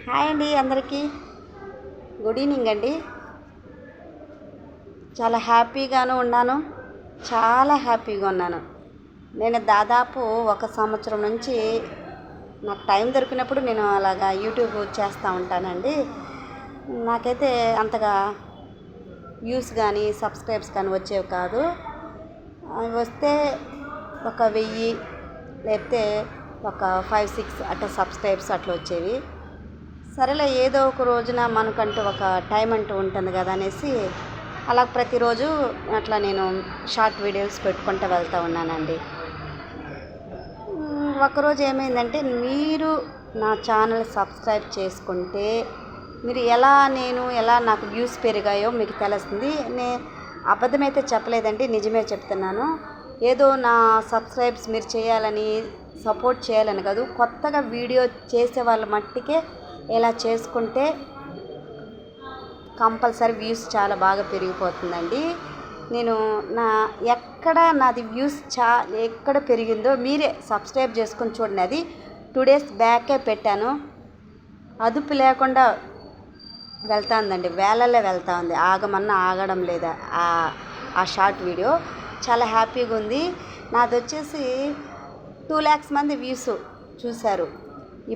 Hi అండి అందరికీ good evening అండి. చాలా హ్యాపీగాను ఉన్నాను, చాలా హ్యాపీగా ఉన్నాను. నేను దాదాపు 1 సంవత్సరం నుంచి నాకు టైం దొరికినప్పుడు నేను అలాగా యూట్యూబ్ చేస్తూ ఉంటానండి. నాకైతే అంతగా వ్యూస్ కానీ సబ్స్క్రైబ్స్ కానీ వచ్చేవి కాదు. వస్తే ఒక 1000 లేకపోతే ఒక 5-6 అట్లా సబ్స్క్రైబ్స్ అట్లా వచ్చేవి. సరేలే ఏదో ఒక రోజున మనకంటూ ఒక టైం అంటూ ఉంటుంది కదా అనేసి అలా ప్రతిరోజు అట్లా నేను షార్ట్ వీడియోస్ పెట్టుకుంటూ వెళ్తూ ఉన్నానండి. ఒకరోజు ఏమైందంటే, మీరు నా ఛానల్ సబ్స్క్రైబ్ చేసుకుంటే మీరు ఎలా నాకు వ్యూస్ పెరిగాయో మీకు తెలుస్తుంది. అబద్ధమైతే చెప్పలేదండి, నిజమే చెప్తున్నాను. ఏదో నా సబ్స్క్రైబ్స్ మీరు చేయాలని సపోర్ట్ చేయాలని కాదు, కొత్తగా వీడియో చేసే వాళ్ళ మట్టికే ఇలా చేసుకుంటే కంపల్సరీ వ్యూస్ చాలా బాగా పెరిగిపోతుందండి. నేను ఎక్కడ నాది వ్యూస్ ఎక్కడ పెరిగిందో మీరే సబ్స్క్రైబ్ చేసుకొని చూడండి. అది 2 days బ్యాకే పెట్టాను, అదుపు లేకుండా వెళ్తుందండి, వేలల్లో వెళ్తూ ఉంది, ఆగమన్నా ఆగడం లేదా. ఆ షార్ట్ వీడియో చాలా హ్యాపీగా ఉంది. నాది వచ్చేసి 2 lakhs మంది వ్యూస్ చూశారు.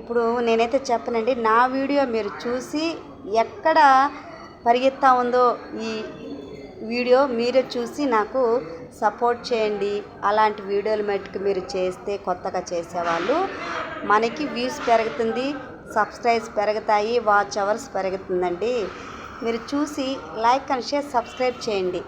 ఇప్పుడు నేనైతే చెప్పనండి, నా వీడియో మీరు చూసి ఎక్కడ పరిగెత్తా ఉందో ఈ వీడియో మీరే చూసి నాకు సపోర్ట్ చేయండి. అలాంటి వీడియోలు మట్టుకు మీరు చేస్తే, కొత్తగా చేసేవాళ్ళు, మనకి వ్యూస్ పెరుగుతుంది, సబ్స్క్రైబ్స్ పెరుగుతాయి, వాచ్ అవర్స్ పెరుగుతుందండి. మీరు చూసి లైక్ అండ్ షేర్ సబ్స్క్రైబ్ చేయండి.